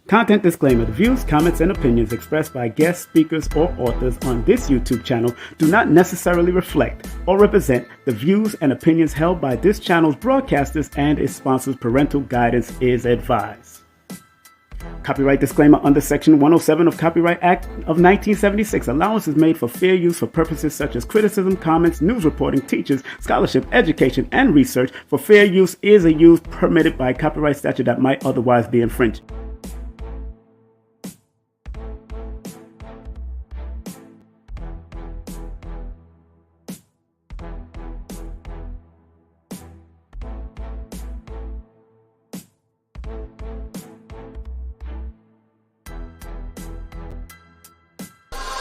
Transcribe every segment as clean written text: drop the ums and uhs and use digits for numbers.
Content disclaimer: the views, comments, and opinions expressed by guest speakers or authors on this YouTube channel do not necessarily reflect or represent the views and opinions held by this channel's broadcasters and its sponsors. Parental guidance is advised. Copyright disclaimer under Section 107 of Copyright Act of 1976. Allowance is made for fair use for purposes such as criticism, comments, news reporting, teachers, scholarship, education, and research. For fair use is a use permitted by copyright statute that might otherwise be infringed.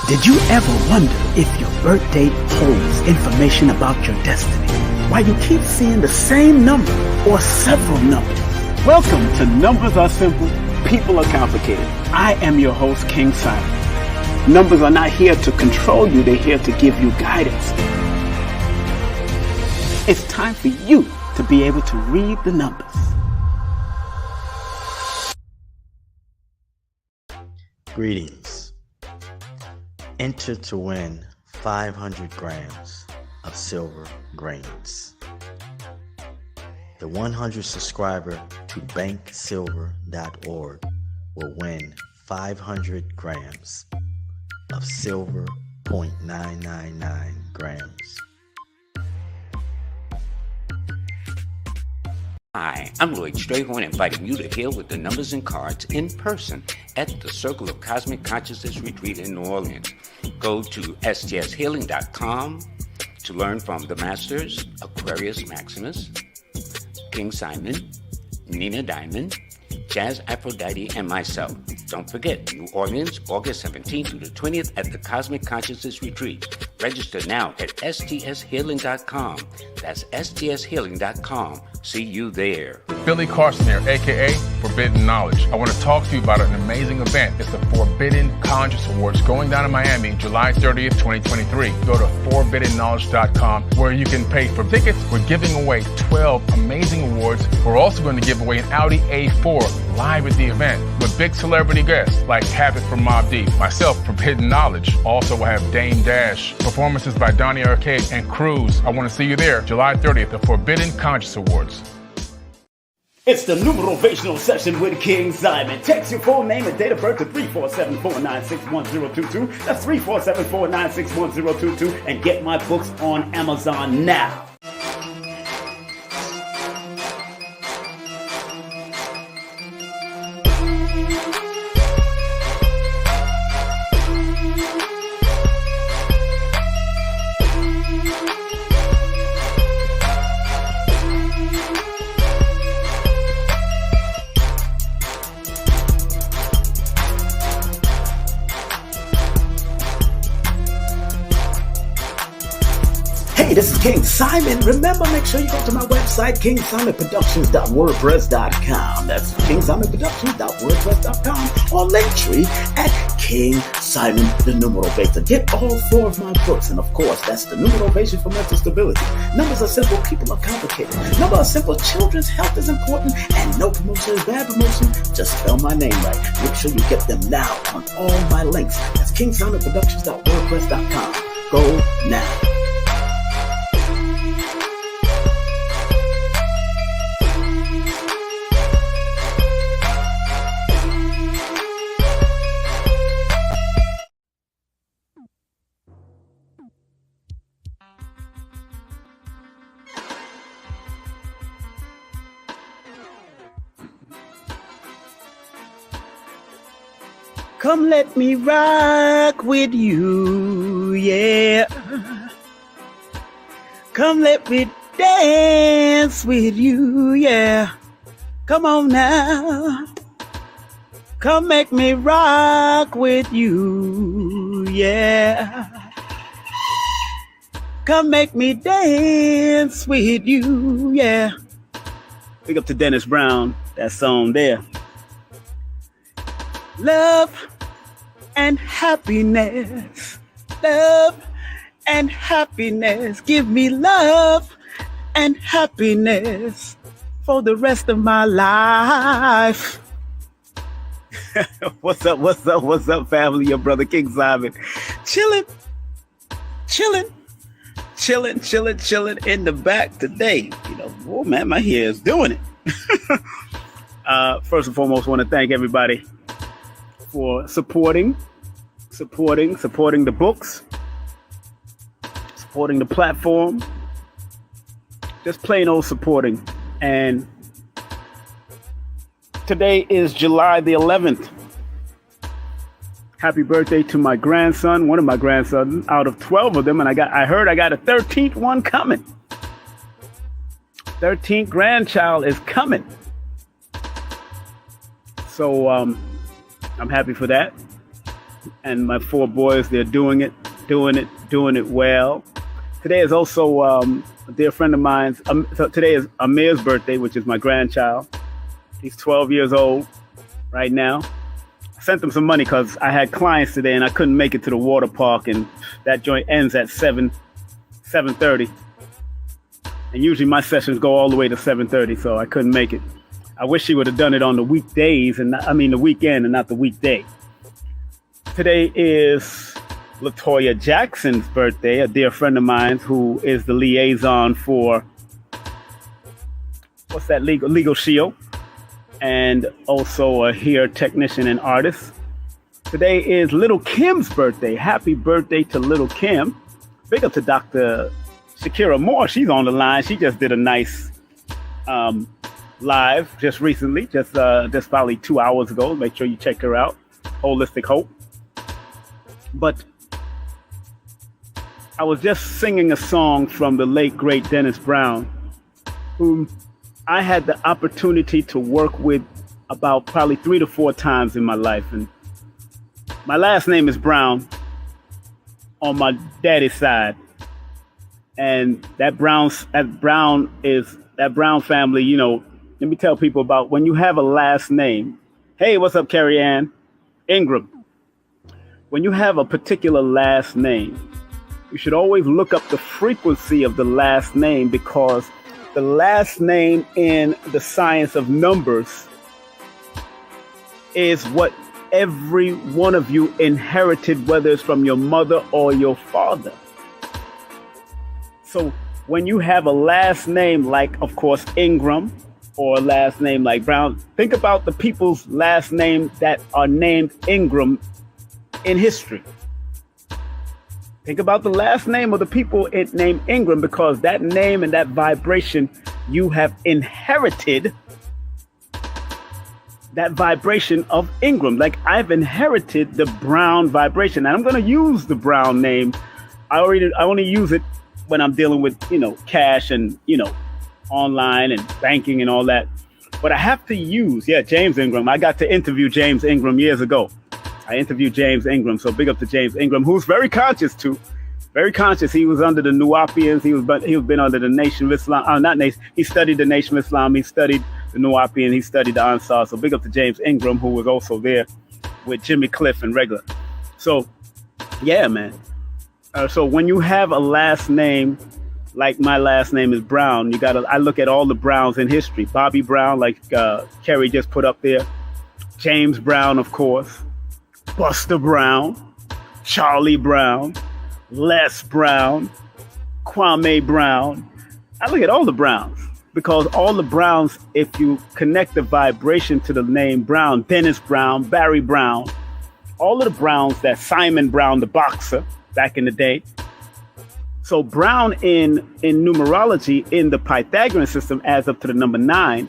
Did you ever wonder if your birth date holds information about your destiny? Why you keep seeing the same number or several numbers? Welcome to Numbers Are Simple, People Are Complicated. I am your host, King Simon. Numbers are not here to control you, they're here to give you guidance. It's time for you to be able to read the numbers. Greetings. Enter to win 500 grams of silver grains. The 100 subscriber to banksilver.org will win 500 grams of silver 0.999 grams. Hi, I'm Lloyd Strayhorn, inviting you to heal with the numbers and cards in person at the Circle of Cosmic Consciousness Retreat in New Orleans. Go to stshealing.com to learn from the Masters, Aquarius Maximus, King Simon, Nina Diamond, Jazz Aphrodite, and myself. Don't forget, New Orleans, August 17th through the 20th at the Cosmic Consciousness Retreat. Register now at stshealing.com. That's stshealing.com. See you there. Billy Carson here, aka Forbidden Knowledge. I want to talk to you about an amazing event. It's the Forbidden Conscious Awards going down in Miami, July 30th, 2023. Go to forbiddenknowledge.com where you can pay for tickets. We're giving away 12 amazing awards. We're also going to give away an Audi A4 live at the event with big celebrity guests like Havoc from Mobb Deep, myself, Forbidden Knowledge. Also, we'll have Dame Dash, performances by Donnie Arcade and Cruz. I want to see you there, July 30th, the Forbidden Conscious Awards. It's the numerational session with King Simon. Text your full name and date of birth to 347-496-1022. That's 347-496-1022. And get my books on Amazon now. Hey, this is King Simon. Remember, make sure you go to my website, kingsimonproductions.wordpress.com. That's kingsimonproductions.wordpress.com or Linktree at King Simon the Numeral Beta. Get all 4 of my books, and of course, that's the Numeral for Mental Stability. Numbers are simple, people are complicated. Numbers are simple, children's health is important, and no promotion is bad promotion. Just spell my name right. Make sure you get them now on all my links. That's kingsimonproductions.wordpress.com. Go now. Come let me rock with you, yeah. Come let me dance with you, yeah. Come on now. Come make me rock with you, yeah. Come make me dance with you, yeah. Big up to Dennis Brown, that song there. Love and happiness, love and happiness. Give me love and happiness for the rest of my life. What's up, family? Your brother King Simon. Chilling in the back today. Oh man, my hair is doing it. First and foremost, I want to thank everybody for supporting the books, supporting the platform, just plain old supporting. And today is July the 11th. Happy birthday to my grandson, one of my grandsons out of 12 of them. And I heard I got a 13th one coming. 13th grandchild is coming. So I'm happy for that. And my 4 boys, they're doing it well. Today is also a dear friend of mine's. So today is Amir's birthday, which is my grandchild. He's 12 years old right now. I sent him some money because I had clients today and I couldn't make it to the water park, and that joint ends at 7:30. And usually my sessions go all the way to 7:30, so I couldn't make it. I wish he would have done it on the weekdays the weekend and not the weekday. Today is Latoya Jackson's birthday, a dear friend of mine who is the liaison for Legal Shield, and also a hair technician and artist. Today is Little Kim's birthday. Happy birthday to Little Kim. Big up to Dr. Shakira Moore. She's on the line. She just did a nice live just recently, just probably 2 hours ago. Make sure you check her out. Holistic Hope. But I was just singing a song from the late, great Dennis Brown, whom I had the opportunity to work with about probably 3 to 4 times in my life. And my last name is Brown on my daddy's side. And that Brown family, let me tell people about when you have a last name. Hey, what's up, Carrie Ann? Ingram. When you have a particular last name, you should always look up the frequency of the last name, because the last name in the science of numbers is what every one of you inherited, whether it's from your mother or your father. So when you have a last name like, of course, Ingram, or a last name like Brown, think about the people's last name that are named Ingram in history. Think about the last name of the people named Ingram, because that name and that vibration, you have inherited that vibration of Ingram. Like, I've inherited the Brown vibration, and I'm going to use the Brown name. I only use it when I'm dealing with, cash and, online and banking and all that. But I have to use, James Ingram. I got to interview James Ingram years ago. I interviewed James Ingram, so big up to James Ingram, who's very conscious too. Very conscious. He was under the Nuwapians. He was been under the Nation of Islam. He studied the Nation of Islam. He studied the Nuwapian. He studied the Ansar. So big up to James Ingram, who was also there with Jimmy Cliff and Regular. So, yeah, man. So when you have a last name, like my last name is Brown, I look at all the Browns in history. Bobby Brown, like Kerry just put up there. James Brown, of course. Buster Brown, Charlie Brown, Les Brown, Kwame Brown. I look at all the Browns, because all the Browns, if you connect the vibration to the name Brown, Dennis Brown, Barry Brown, all of the Browns, that Simon Brown, the boxer back in the day. So Brown in numerology, in the Pythagorean system, adds up to the number 9.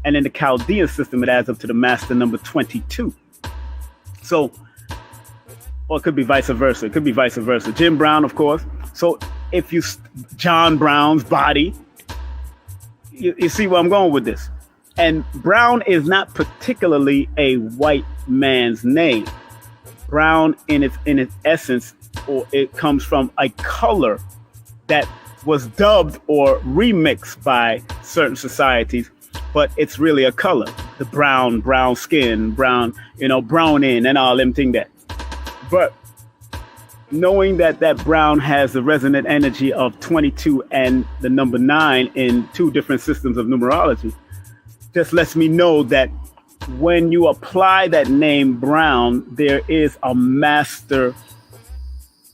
And in the Chaldean system, it adds up to the master number 22. So, or it could be vice versa. Jim Brown, of course. So if John Brown's body, you see where I'm going with this. And Brown is not particularly a white man's name. Brown in its essence, or it comes from a color that was dubbed or remixed by certain societies, but it's really a color. The brown skin, brown, browning and all them thing that. But knowing that brown has the resonant energy of 22 and the number 9 in 2 different systems of numerology, just lets me know that when you apply that name Brown, there is a master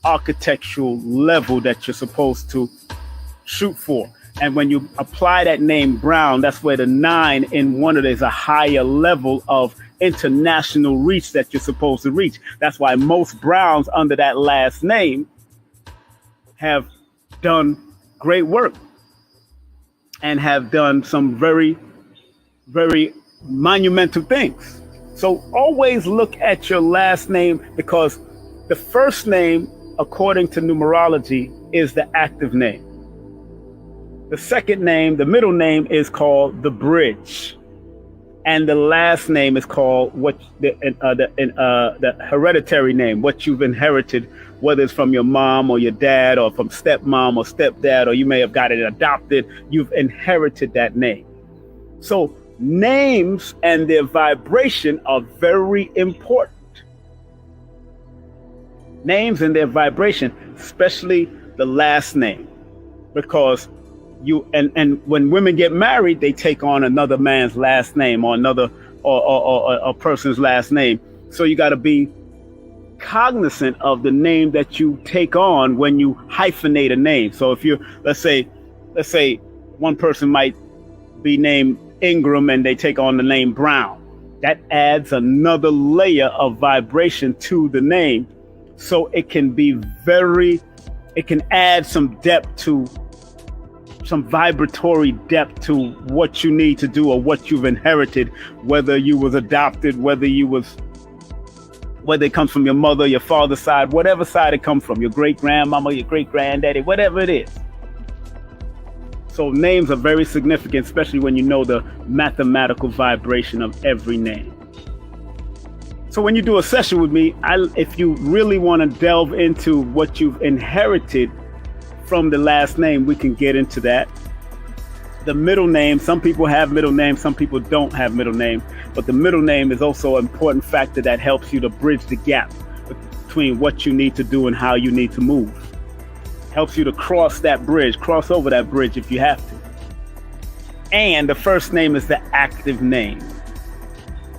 architectural level that you're supposed to shoot for. And when you apply that name Brown, that's where the 9 in one of it is a higher level of international reach that you're supposed to reach. That's why most Browns under that last name have done great work and have done some very, very monumental things. So always look at your last name, because the first name, according to numerology, is the active name. The second name, the middle name, is called the bridge, and the last name is called the hereditary name, what you've inherited, whether it's from your mom or your dad, or from stepmom or stepdad, or you may have got it adopted. You've inherited that name. So names and their vibration are very important. Names and their vibration, especially the last name, because you and when women get married, they take on another man's last name, or another or a person's last name. So you got to be cognizant of the name that you take on when you hyphenate a name. So if you let's say one person might be named Ingram and they take on the name Brown, that adds another layer of vibration to the name. So it can add some depth to, some vibratory depth to what you need to do or what you've inherited, whether you was adopted, whether it comes from your mother, your father's side, whatever side it comes from, your great grandmama, your great granddaddy, whatever it is. So names are very significant, especially when you know the mathematical vibration of every name. So when you do a session with me, if you really want to delve into what you've inherited from the last name, we can get into that. The middle name, some people have middle names, some people don't have middle names, but the middle name is also an important factor that helps you to bridge the gap between what you need to do and how you need to move. Helps you to cross over that bridge if you have to. And the first name is the active name.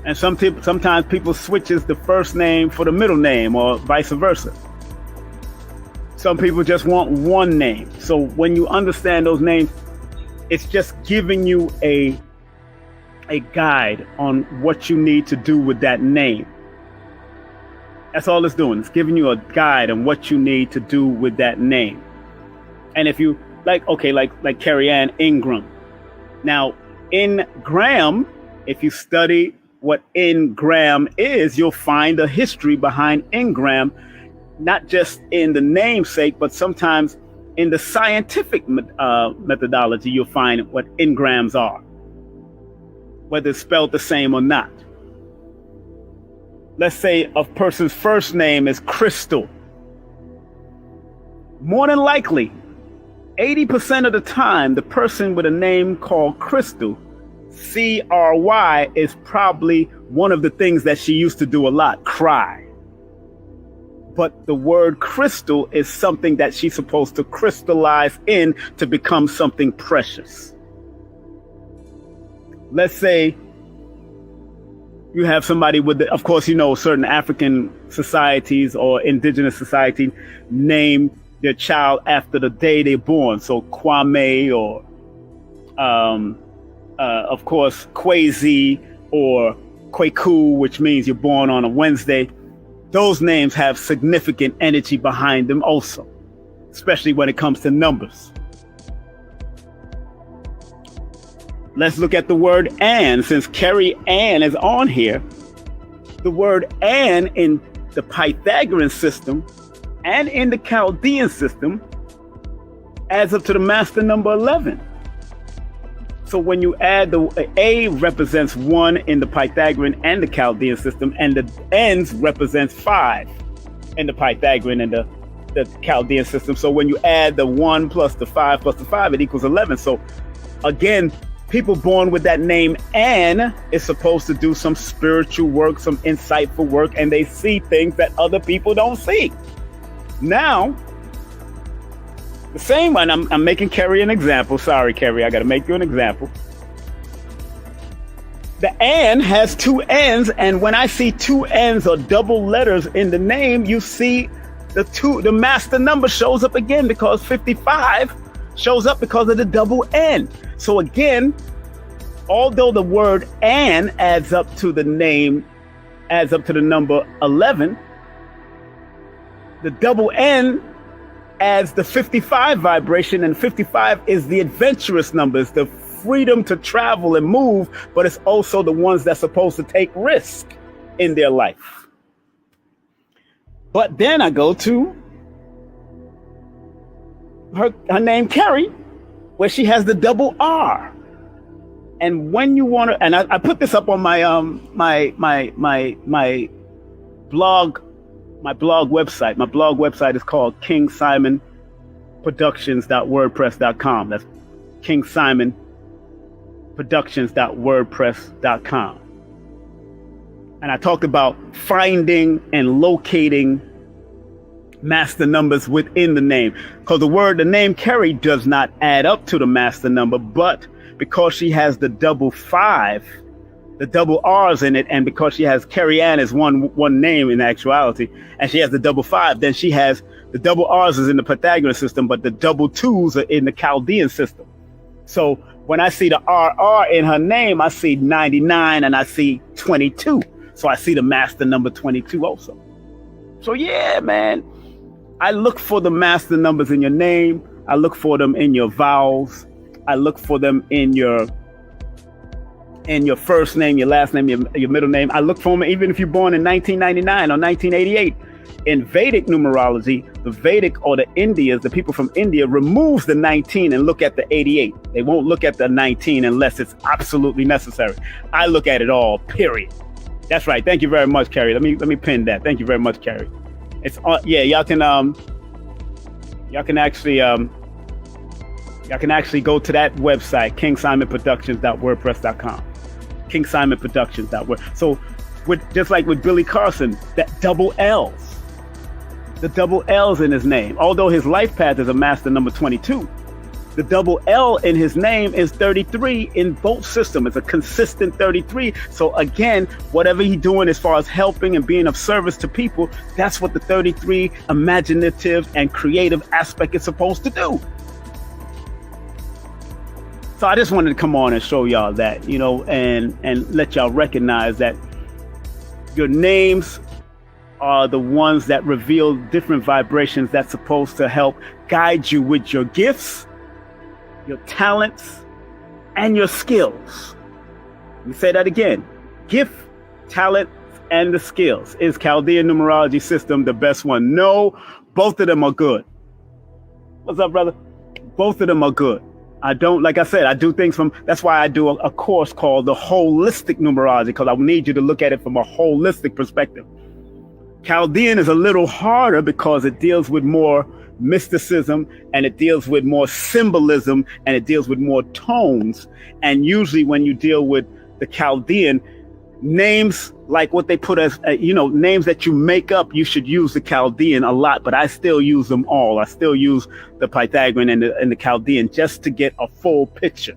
And sometimes people switches the first name for the middle name, or vice versa. Some people just want one name. So when you understand those names, it's just giving you a guide on what you need to do with that name. That's all it's doing. It's giving you a guide on what you need to do with that name. And if you like Carrie Ann Ingram. Now, in Graham, if you study what Ingram is, you'll find a history behind Ingram, not just in the namesake, but sometimes in the scientific methodology, you'll find what engrams are, whether it's spelled the same or not. Let's say a person's first name is Crystal. More than likely, 80% of the time, the person with a name called Crystal, C-R-Y, is probably one of the things that she used to do a lot, cry. But the word crystal is something that she's supposed to crystallize in to become something precious. Let's say you have somebody with, of course, certain African societies or indigenous society name their child after the day they're born. So Kwame, or of course, Kwesi, or Kweku, which means you're born on a Wednesday. Those names have significant energy behind them also, especially when it comes to numbers. Let's look at the word Ann. Since Carrie Ann is on here, the word Ann in the Pythagorean system and in the Chaldean system adds up to the master number 11. So when you add the A represents 1 in the Pythagorean and the Chaldean system, and the N's represents 5 in the Pythagorean and the Chaldean system. So when you add the 1 plus the 5 plus the 5, it equals 11. So again, people born with that name Ann is supposed to do some spiritual work, some insightful work, and they see things that other people don't see. Now, the same one, I'm making Carrie an example. Sorry, Carrie, I got to make you an example. The "and" has two N's, and when I see two N's or double letters in the name, you see the master number shows up again, because 55 shows up because of the double N. So again, although the word "and" adds up to the number 11, the double N adds the 55 vibration, and 55 is the adventurous number. It's the freedom to travel and move, but it's also the ones that's supposed to take risk in their life. But then I go to her name, Carrie, where she has the double R. And when you want to, and I put this up on my blog website. My blog website is called KingSimonProductions.wordpress.com. That's KingSimonProductions.wordpress.com. And I talked about finding and locating master numbers within the name, because the name Carrie does not add up to the master number, but because she has the double 5, the double R's in it, and because she has Carrie Ann as one name in actuality, and she has the double 5, then she has the double R's is in the Pythagorean system, but the double 2s are in the Chaldean system. So when I see the RR in her name, I see 99 and I see 22. So I see the master number 22 also. So yeah, man, I look for the master numbers in your name. I look for them in your vowels. I look for them in your first name, your last name, your middle name. I look for them even if you're born in 1999 or 1988. In Vedic numerology, the Vedic or the Indias, the people from India, removes the 19 and look at the 88. They won't look at the 19 unless it's absolutely necessary. I look at it all, period. That's right. Thank you very much, Carrie. Let me pin that. Thank you very much, Carrie. It's y'all can actually go to that website, KingSimonProductions.wordpress.com. KingSimonProductions.word. So just like with Billy Carson, that double L's, the double L's in his name. Although his life path is a master number 22, the double L in his name is 33 in both systems. It's a consistent 33. So again, whatever he's doing as far as helping and being of service to people, that's what the 33 imaginative and creative aspect is supposed to do. So I just wanted to come on and show y'all that, and let y'all recognize that your names are the ones that reveal different vibrations that's supposed to help guide you with your gifts, your talents, and your skills. Let me say that again. Gift, talent, and the skills. Is Chaldean numerology system the best one? No, both of them are good. What's up, brother? Both of them are good. Like I said, I do things that's why I do a course called the holistic numerology, because I need you to look at it from a holistic perspective. Chaldean is a little harder because it deals with more mysticism, and it deals with more symbolism, and it deals with more tones. And usually when you deal with the Chaldean, names like what they put as, names that you make up, you should use the Chaldean a lot, but I still use them all. I still use the Pythagorean and the Chaldean just to get a full picture.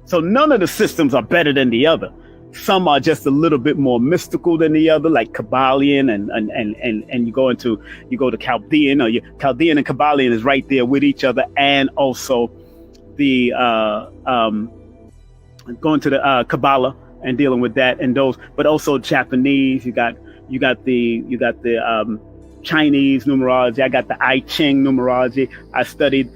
So none of the systems are better than the other. Some are just a little bit more mystical than the other, like Kabbalion, and you go to Chaldean, or Chaldean and Kabbalion is right there with each other, and also the going to the Kabbalah and dealing with that and those, but also Japanese. You got the Chinese numerology. I got the I Ching numerology. I studied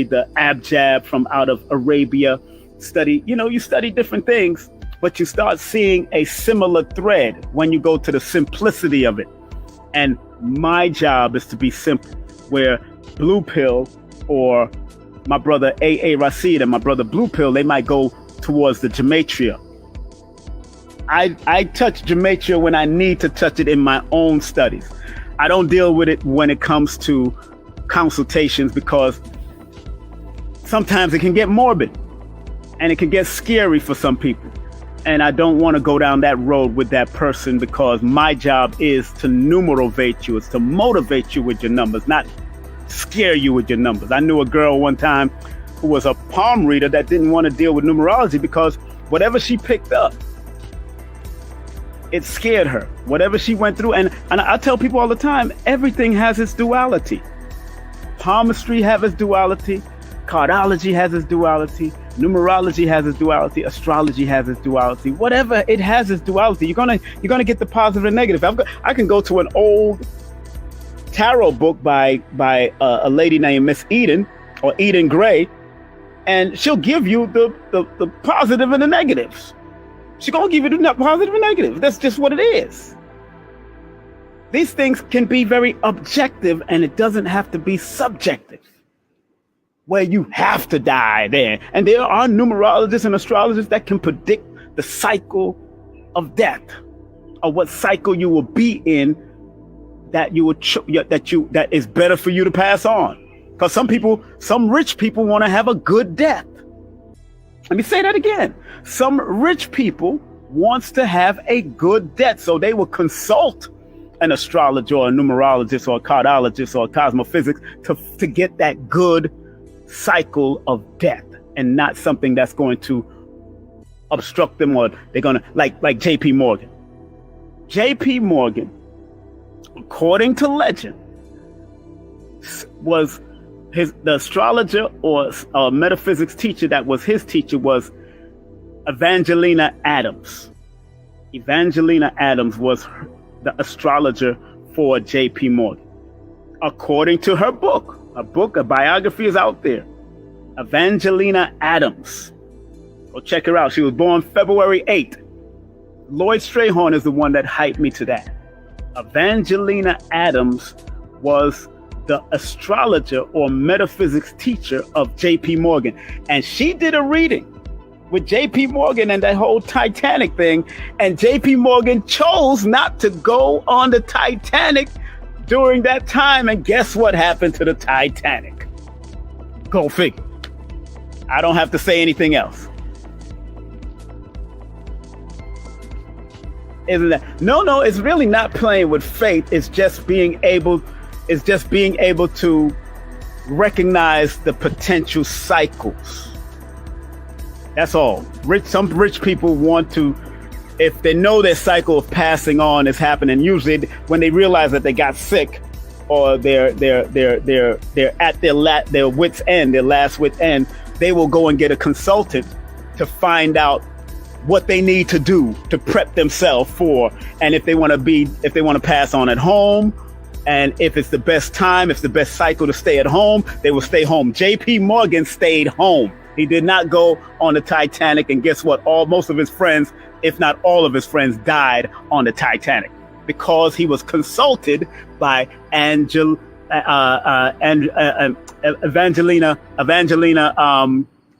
the Abjad from out of Arabia. You study different things, but you start seeing a similar thread when you go to the simplicity of it. And my job is to be simple, where Blue Pill or my brother A.A. Rashid and my brother Blue Pill, they might go towards the gematria. I touch gematria when I need to touch it in my own studies. I don't deal with it when it comes to consultations, because sometimes it can get morbid and it can get scary for some people. And I don't want to go down that road with that person, because my job is to numerovate you. It's to motivate you with your numbers, not scare you with your numbers. I knew a girl one time who was a palm reader that didn't want to deal with numerology, because whatever she picked up, It scared her. Whatever she went through, and I tell people all the time, everything has its duality. Palmistry has its duality. Cardology has its duality. Numerology has its duality. Astrology has its duality. Whatever, it has its duality. You're gonna get the positive and negative. I can go to an old tarot book by a lady named Miss Eden or Eden Gray, and she'll give you the positive and the negatives. She's gonna give you the positive and negative. That's just what it is. These things can be very objective, and it doesn't have to be subjective, where you have to die there. And there are numerologists and astrologers that can predict the cycle of death, or what cycle you will be in that is better for you to pass on. Because some rich people want to have a good death. Let me say that again. Some rich people wants to have a good death, so they will consult an astrologer or a numerologist or a cardologist or a cosmophysics to get that good cycle of death, and not something that's going to obstruct them, or they're gonna like JP Morgan. JP Morgan, according to legend, was the astrologer or metaphysics teacher that was his teacher was Evangelina Adams. Evangelina Adams was the astrologer for JP Morgan. According to her book, a biography is out there. Evangelina Adams. Go check her out. She was born February 8th. Lloyd Strayhorn is the one that hyped me to that. Evangelina Adams was the astrologer or metaphysics teacher of JP Morgan. And she did a reading with JP Morgan and that whole Titanic thing. And JP Morgan chose not to go on the Titanic during that time. And guess what happened to the Titanic? Go figure. I don't have to say anything else. Isn't that? No, it's really not playing with fate. It's just being able to recognize the potential cycles. That's all. Some rich people want to, if they know their cycle of passing on is happening, usually when they realize that they got sick or they're at their wit's end, their last wit's end, they will go and get a consultant to find out what they need to do to prep themselves for, and if they want to pass on at home, and if it's the best time, if it's the best cycle to stay at home, they will stay home. JP Morgan stayed home. He did not go on the Titanic, and guess what? Most of his friends, if not all of his friends, died on the Titanic because he was consulted by Evangelina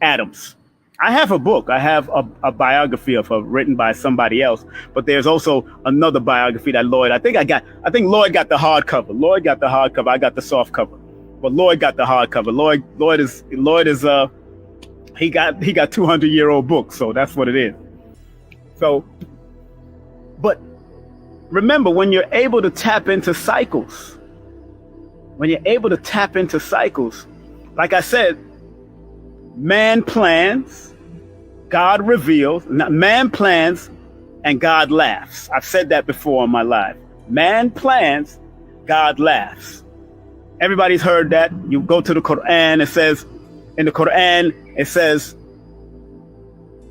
Adams. I have a book. I have a biography of her written by somebody else, but there's also another biography that Lloyd, I think Lloyd got the hardcover. Lloyd got the hardcover. I got the soft cover, but Lloyd got the hardcover. Lloyd is he got 200-year-old books. So that's what it is. So, but remember, when you're able to tap into cycles, like I said, man plans, God reveals. Man plans and God laughs. I've said that before in my life. Man plans, God laughs. Everybody's heard that. You go to the Quran, it says,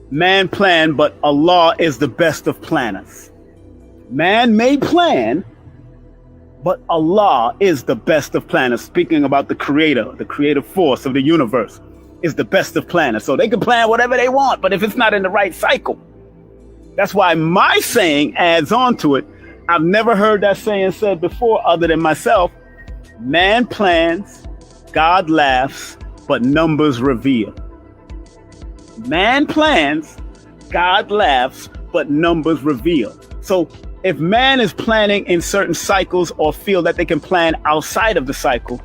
man planned, but Allah is the best of planners. Man may plan, but Allah is the best of planners. Speaking about the creative force of the universe, is the best of planners. So they can plan whatever they want, but if it's not in the right cycle, that's why my saying adds on to it. I've never heard that saying said before other than myself. Man plans, God laughs, but numbers reveal. Man plans, God laughs, but numbers reveal. So if man is planning in certain cycles or feel that they can plan outside of the cycle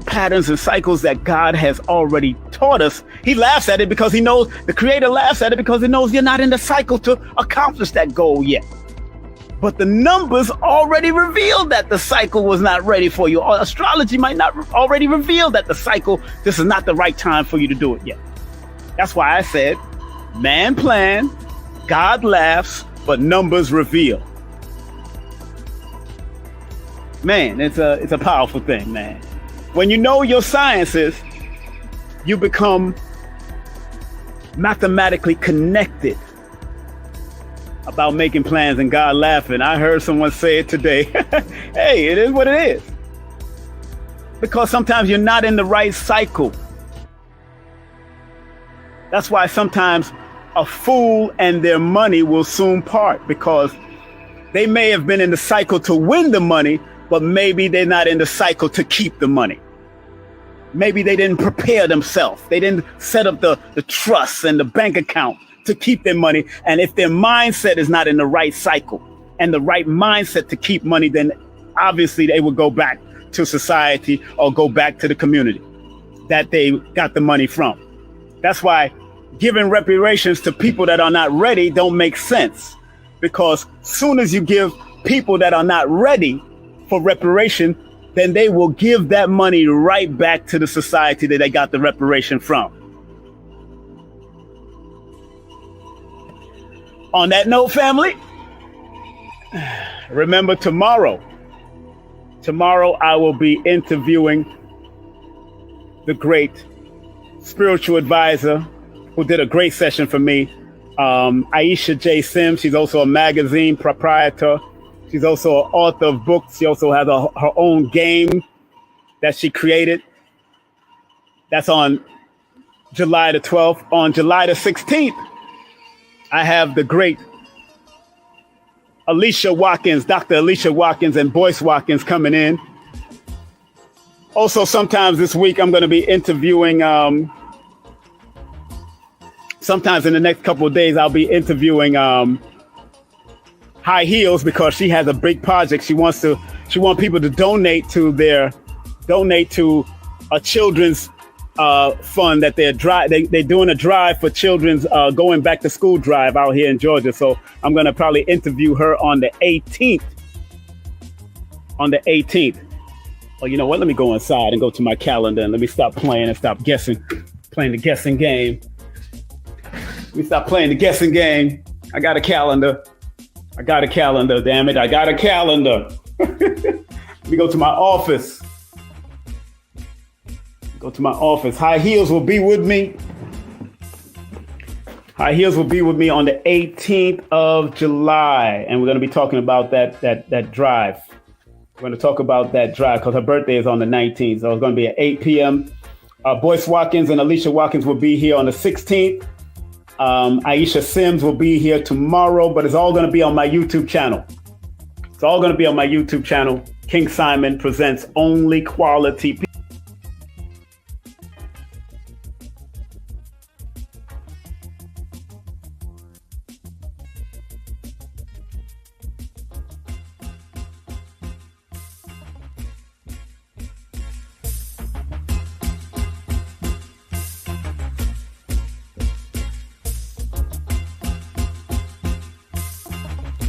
patterns and cycles that God has already taught us, he laughs at it because he knows, the creator laughs at it because he knows you're not in the cycle to accomplish that goal yet. But the numbers already revealed that the cycle was not ready for you. Or astrology might not already reveal that the cycle, this is not the right time for you to do it yet. That's why I said, man plan, God laughs, but numbers reveal. Man, it's a powerful thing, man. When you know your sciences, you become mathematically connected about making plans and God laughing. I heard someone say it today. Hey, it is what it is. Because sometimes you're not in the right cycle. That's why sometimes a fool and their money will soon part, because they may have been in the cycle to win the money, but maybe they're not in the cycle to keep the money. Maybe they didn't prepare themselves. They didn't set up the trust and the bank account to keep their money. And if their mindset is not in the right cycle and the right mindset to keep money, then obviously they will go back to society or go back to the community that they got the money from. That's why giving reparations to people that are not ready don't make sense, because soon as you give people that are not ready for reparation, then they will give that money right back to the society that they got the reparation from. On that note, family, remember tomorrow I will be interviewing the great spiritual advisor who did a great session for me, Aisha J. Sims. She's also a magazine proprietor. She's also an author of books. She also has her own game that she created. That's on July the 12th. On July the 16th, I have the great Alicia Watkins, Dr. Alicia Watkins and Boyce Watkins coming in. Also, sometimes this week, I'm going to be interviewing, sometimes in the next couple of days, I'll be interviewing High Heels, because she has a big project. She wants people to donate to a children's fund that they're doing a drive for children's going back to school drive out here in Georgia. So I'm going to probably interview her on the 18th. Oh, you know what? Let me go inside and go to my calendar and let me stop playing and stop playing the guessing game. Let me stop playing the guessing game. I got a calendar. Damn it. I got a calendar. Let me go to my office. High Heels will be with me. On the 18th of July. And we're going to be talking about that drive. We're going to talk about that drive because her birthday is on the 19th. So it's going to be at 8 p.m. Boyce Watkins and Alicia Watkins will be here on the 16th. Aisha Sims will be here tomorrow, but it's all going to be on my YouTube channel. King Simon presents Only Quality People.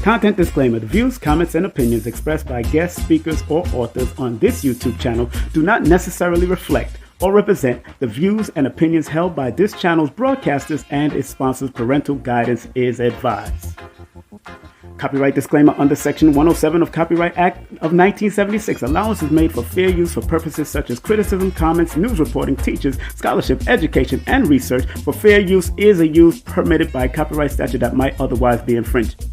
Content disclaimer: the views, comments, and opinions expressed by guest speakers or authors on this YouTube channel do not necessarily reflect or represent the views and opinions held by this channel's broadcasters and its sponsors. Parental guidance is advised. Copyright disclaimer under Section 107 of Copyright Act of 1976. Allowance is made for fair use for purposes such as criticism, comments, news reporting, teachers, scholarship, education, and research. For fair use is a use permitted by copyright statute that might otherwise be infringed.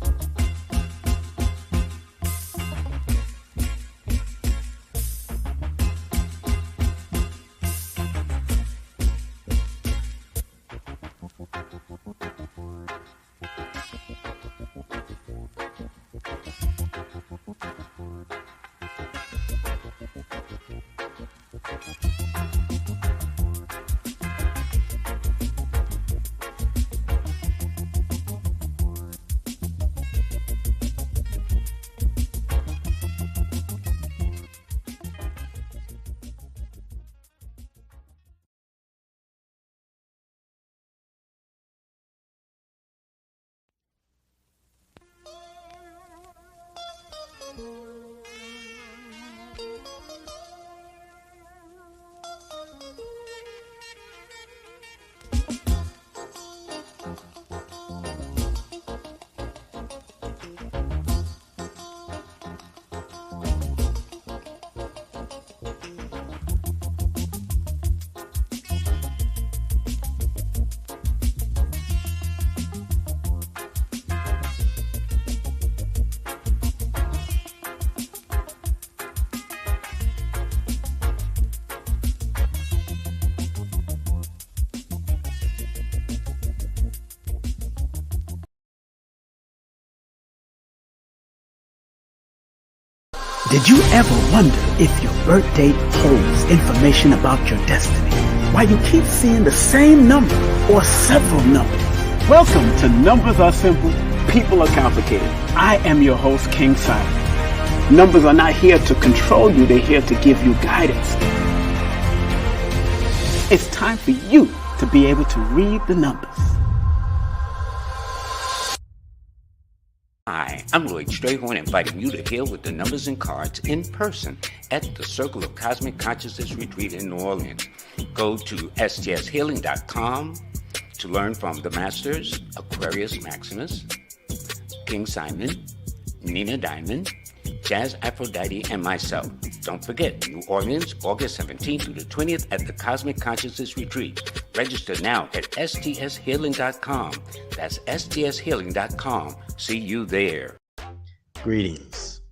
Did you ever wonder if your birth date holds information about your destiny? Why you keep seeing the same number or several numbers? Welcome to Numbers Are Simple, People Are Complicated. I am your host, King Simon. Numbers are not here to control you, they're here to give you guidance. It's time for you to be able to read the numbers. Hi, I'm Lloyd Strayhorn, inviting you to heal with the numbers and cards in person at the Circle of Cosmic Consciousness Retreat in New Orleans. Go to stshealing.com to learn from the Masters, Aquarius Maximus, King Simon, Nina Diamond, Jazz Aphrodite, and myself. Don't forget, New Orleans, August 17th through the 20th at the Cosmic Consciousness Retreat. Register now at stshealing.com. That's stshealing.com. See you there. Greetings.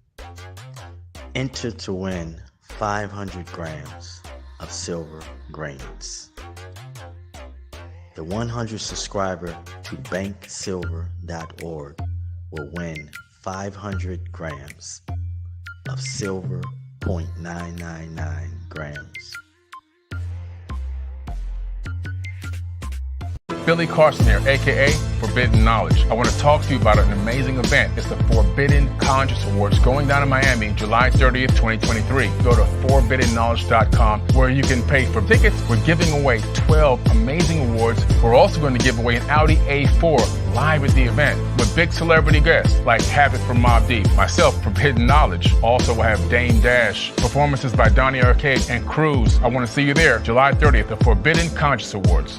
Enter to win 500 grams of silver grains. The 100 subscriber to banksilver.org will win 500 grams of silver, 0.999 grams. Billy Carson here, aka Forbidden Knowledge. I want to talk to you about an amazing event. It's the Forbidden Conscious Awards going down in Miami, July 30th, 2023. Go to forbiddenknowledge.com where you can pay for tickets. We're giving away 12 amazing awards. We're also going to give away an Audi A4 live at the event with big celebrity guests like Havoc from Mobb Deep, myself, Forbidden Knowledge. Also, we'll have Dame Dash, performances by Donnie Arcade and Cruz. I want to see you there, July 30th, the Forbidden Conscious Awards.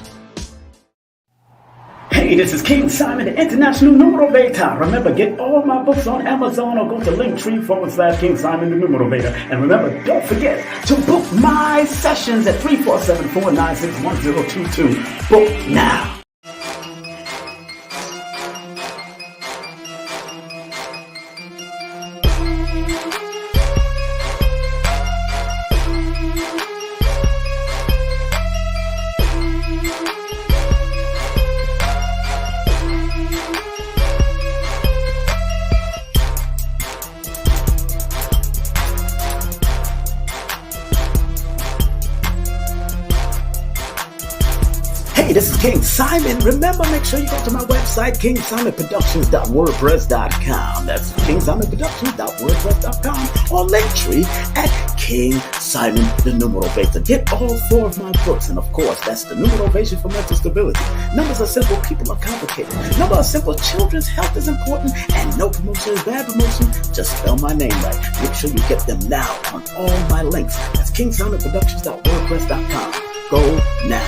Hey, this is King Simon, the International Numero Beta. Remember, get all my books on Amazon or go to Linktree/King Simon, the Numero Beta. And remember, don't forget to book my sessions at 347-496-1022. Book now. Hey, this is King Simon. Remember, make sure you go to my website, kingsimonproductions.wordpress.com. That's kingsimonproductions.wordpress.com or Linktree at King Simon, the Numero Beta. Get all 4 of my books, and of course, that's the numerology for mental stability. Numbers are simple, people are complicated. Numbers are simple, children's health is important, and no promotion is bad promotion. Just spell my name right. Make sure you get them now on all my links. That's kingsimonproductions.wordpress.com. Go now.